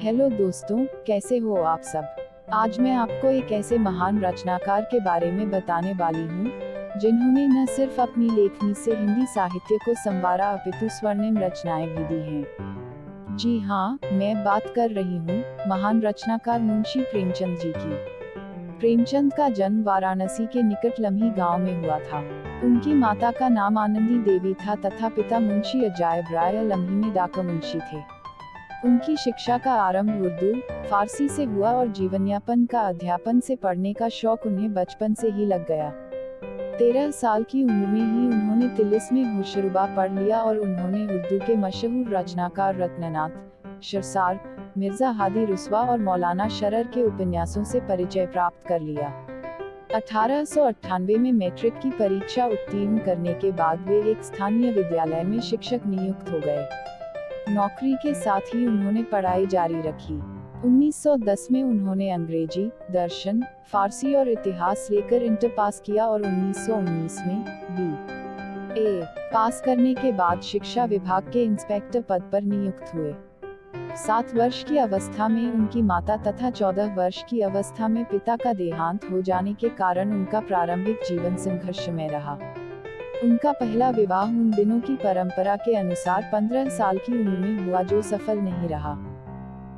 Hello दोस्तों, कैसे हो आप सब। आज मैं आपको एक ऐसे महान रचनाकार के बारे में बताने वाली हूँ जिन्होंने न सिर्फ अपनी लेखनी से हिंदी साहित्य को संवारा अपितु स्वर्णिम रचनाएं भी दी हैं। जी हाँ, मैं बात कर रही हूँ महान रचनाकार मुंशी प्रेमचंद जी की। प्रेमचंद का जन्म वाराणसी के निकट लम्ही गांव में हुआ था। उनकी माता का नाम आनंदी देवी था तथा पिता मुंशी अजायब राय लम्ही में डाक मुंशी थे। उनकी शिक्षा का आरंभ उर्दू, फारसी से हुआ और जीवनयापन का अध्यापन से पढ़ने का शौक उन्हें बचपन से ही लग गया। 13 साल की उम्र में ही उन्होंने तिलिस्म में होशरुबा पढ़ लिया और उन्होंने उर्दू के मशहूर रचनाकार रत्ननाथ, शरसार, मिर्जा हादी रुस्वा और मौलाना शरर के उपन्यासों से परिचय प्राप्त कर लिया। 1898 में मैट्रिक की परीक्षा उत्तीर्ण करने के बाद वे एक स्थानीय विद्यालय में शिक्षक नियुक्त हो गए। नौकरी के साथ ही उन्होंने पढ़ाई जारी रखी। 1910 में उन्होंने अंग्रेजी, दर्शन, फारसी और इतिहास लेकर इंटर पास किया और 1919 में बी.ए. पास करने के बाद शिक्षा विभाग के इंस्पेक्टर पद पर नियुक्त हुए। 7 वर्ष की अवस्था में उनकी माता तथा 14 वर्ष की अवस्था में पिता का देहांत हो जाने के कारण उनका प्रारंभिक जीवन संघर्षमय रहा। उनका पहला विवाह उन दिनों की परंपरा के अनुसार 15 साल की उम्र में हुआ जो सफल नहीं रहा।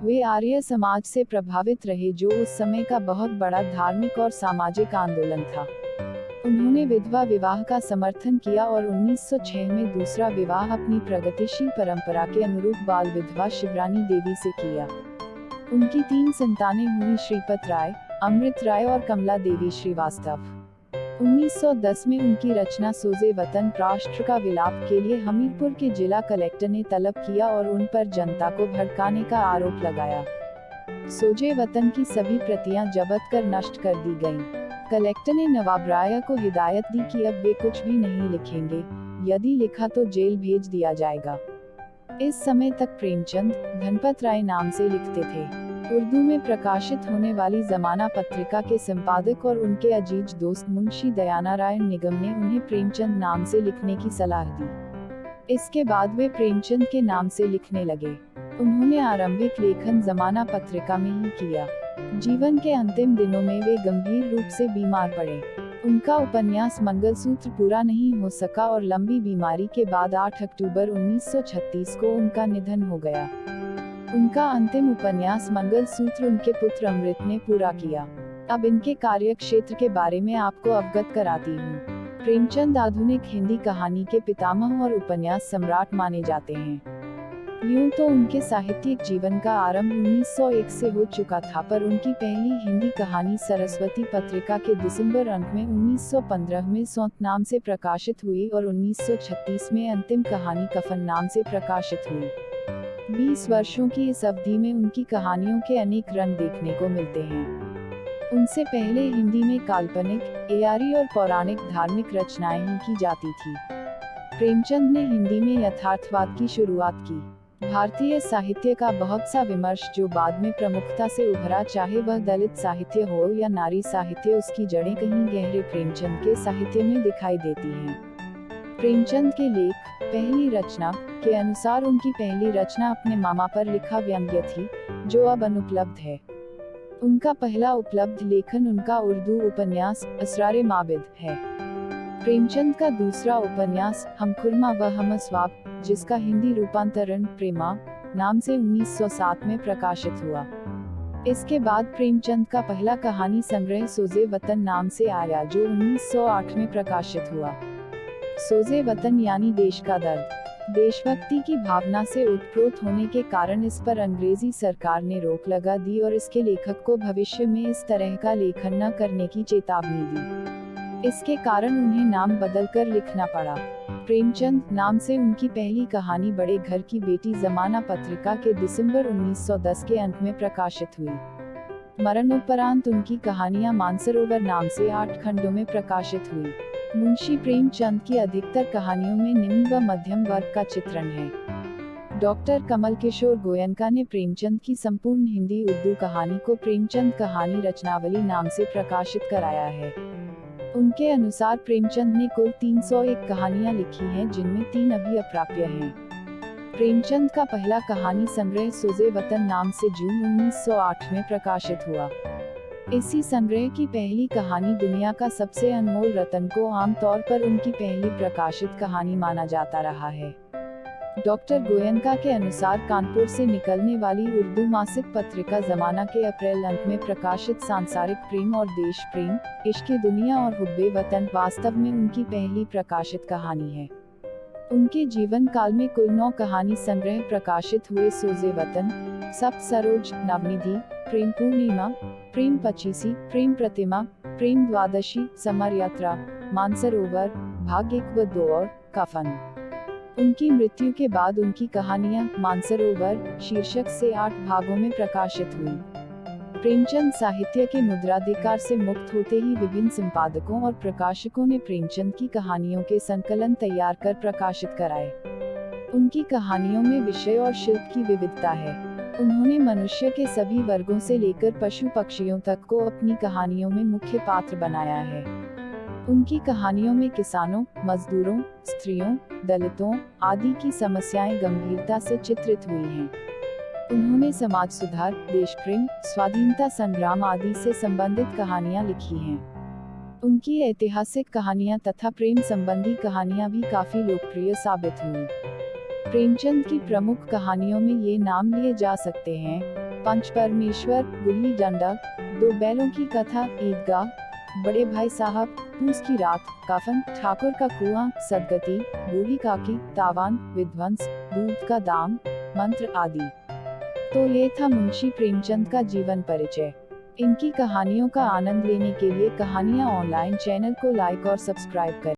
वे आर्य समाज से प्रभावित रहे जो उस समय का बहुत बड़ा धार्मिक और सामाजिक आंदोलन था। उन्होंने विधवा विवाह का समर्थन किया और 1906 में दूसरा विवाह अपनी प्रगतिशील परंपरा के अनुरूप बाल विधवा शिवरानी देवी से किया। उनकी 3 संतानें हुई श्रीपत राय, अमृत राय और कमला देवी श्रीवास्तव। 1910 में उनकी रचना सोजे वतन राष्ट्र का विलाप के लिए हमीरपुर के जिला कलेक्टर ने तलब किया और उन पर जनता को भड़काने का आरोप लगाया। सोजे वतन की सभी प्रतियां जब्त कर नष्ट कर दी गईं। कलेक्टर ने नवाब राय को हिदायत दी कि अब वे कुछ भी नहीं लिखेंगे, यदि लिखा तो जेल भेज दिया जाएगा। इस समय तक प्रेमचंद धनपत राय नाम से लिखते थे। उर्दू में प्रकाशित होने वाली जमाना पत्रिका के संपादक और उनके अजीज दोस्त मुंशी दयानारायण निगम ने उन्हें प्रेमचंद नाम से लिखने की सलाह दी। इसके बाद वे प्रेमचंद के नाम से लिखने लगे। उन्होंने आरंभिक लेखन जमाना पत्रिका में ही किया। जीवन के अंतिम दिनों में वे गंभीर रूप से बीमार पड़े। उनका उपन्यास मंगलसूत्र पूरा नहीं हो सका और लंबी बीमारी के बाद 8 अक्टूबर 1936 को उनका निधन हो गया। उनका अंतिम उपन्यास मंगलसूत्र उनके पुत्र अमृत ने पूरा किया। अब इनके कार्य क्षेत्र के बारे में आपको अवगत कराती हूँ। प्रेमचंद आधुनिक हिंदी कहानी के पितामह और उपन्यास सम्राट माने जाते हैं। यूं तो उनके साहित्यिक जीवन का आरंभ 1901 से हो चुका था, पर उनकी पहली हिंदी कहानी सरस्वती पत्रिका के दिसंबर अंक में 1915 में सौंत नाम से प्रकाशित हुई और 1936 में अंतिम कहानी कफन नाम से प्रकाशित हुई। 20 वर्षों की इस अवधि में उनकी कहानियों के अनेक रंग देखने को मिलते हैं। उनसे पहले हिंदी में काल्पनिक, एआरी और पौराणिक धार्मिक रचनाएं ही की जाती थी। प्रेमचंद ने हिंदी में यथार्थवाद की शुरुआत की। भारतीय साहित्य का बहुत सा विमर्श जो बाद में प्रमुखता से उभरा, चाहे वह दलित साहित्य हो या नारी साहित्य, उसकी जड़ें कहीं गहरे प्रेमचंद के साहित्य में दिखाई देती हैं। प्रेमचंद के लेख, पहली रचना के अनुसार उनकी पहली रचना अपने मामा पर लिखा व्यंग्य थी, जो अब अनुपलब्ध है। उनका पहला उपलब्ध लेखन उनका उर्दू उपन्यास असरारे माबिद है। प्रेमचंद का दूसरा उपन्यास हम खुरमा व हम अस्वाब, जिसका हिंदी रूपांतरण प्रेमा नाम से 1907 में प्रकाशित हुआ। इसके बाद प्रेमचंद का पहला कहानी संग्रह सोजे वतन नाम से आया, जो 1908 में प्रकाशित हुआ। सोजे वतन यानी देश का दर्द। देशभक्ति की भावना से उत्प्रोत होने के कारण इस पर अंग्रेजी सरकार ने रोक लगा दी और इसके लेखक को भविष्य में इस तरह का लेखन न करने की चेतावनी दी। इसके कारण उन्हें नाम बदलकर लिखना पड़ा। प्रेमचंद नाम से उनकी पहली कहानी बड़े घर की बेटी जमाना पत्रिका के दिसंबर 1910 के अंक में प्रकाशित हुई। मरणोपरांत उनकी कहानियां मानसरोवर नाम से 8 खंडों में प्रकाशित हुई। मुंशी प्रेमचंद की अधिकतर कहानियों में निम्न व मध्यम वर्ग का चित्रण है। डॉक्टर कमल किशोर गोयनका ने प्रेमचंद की संपूर्ण हिंदी उर्दू कहानी को प्रेमचंद कहानी रचनावली नाम से प्रकाशित कराया है। उनके अनुसार प्रेमचंद ने कुल 301 कहानियां लिखी हैं, जिनमें 3 अभी अप्राप्य हैं। प्रेमचंद का पहला कहानी संग्रह सोजे वतन नाम से जून 1908 में प्रकाशित हुआ। इसी संग्रह की पहली कहानी दुनिया का सबसे अनमोल रतन को आमतौर पर उनकी पहली प्रकाशित कहानी माना जाता रहा है। डॉक्टर गोयनका के अनुसार कानपुर से निकलने वाली उर्दू मासिक पत्रिका जमाना के अप्रैल अंक में प्रकाशित सांसारिक प्रेम और देश प्रेम, इश्क़े दुनिया और हुब्बे वतन वास्तव में उनकी पहली प्रकाशित कहानी है। उनके जीवन काल में कुल 9 कहानी संग्रह प्रकाशित हुए। सोजे वतन, सप्त सरोज, नवनिधि, प्रेम पूर्णिमा, प्रेम पचीसी, प्रेम प्रतिमा, प्रेम द्वादशी, समर यात्रा, मानसरोवर, भाग 1 व 2 और कफन। उनकी मृत्यु के बाद उनकी कहानियां मानसरोवर शीर्षक से 8 भागों में प्रकाशित हुई। प्रेमचंद साहित्य के मुद्राधिकार से मुक्त होते ही विभिन्न संपादकों और प्रकाशकों ने प्रेमचंद की कहानियों के संकलन तैयार कर प्रकाशित कराए। उनकी कहानियों में विषय और शिल्प की विविधता है। उन्होंने मनुष्य के सभी वर्गों से लेकर पशु पक्षियों तक को अपनी कहानियों में मुख्य पात्र बनाया है। उनकी कहानियों में किसानों, मजदूरों, स्त्रियों, दलितों आदि की समस्याएं गंभीरता से चित्रित हुई हैं। उन्होंने समाज सुधार, देश प्रेम, स्वाधीनता संग्राम आदि से संबंधित कहानियां लिखी हैं। उनकी ऐतिहासिक कहानियां तथा प्रेम संबंधी कहानियां भी काफी लोकप्रिय साबित हुई। प्रेमचंद की प्रमुख कहानियों में ये नाम लिए जा सकते हैं: पंच परमेश्वर, गुल्ली डंडा, 2 बैलों की कथा, ईदगाह, बड़े भाई साहब, पूस की रात, कफन, ठाकुर का कुआं, सदगति, बूढ़ी काकी, तावान, विध्वंस, दूध का दाम, मंत्र आदि। तो ये था मुंशी प्रेमचंद का जीवन परिचय। इनकी कहानियों का आनंद लेने के लिए कहानियां ऑनलाइन चैनल को लाइक और सब्सक्राइब करें।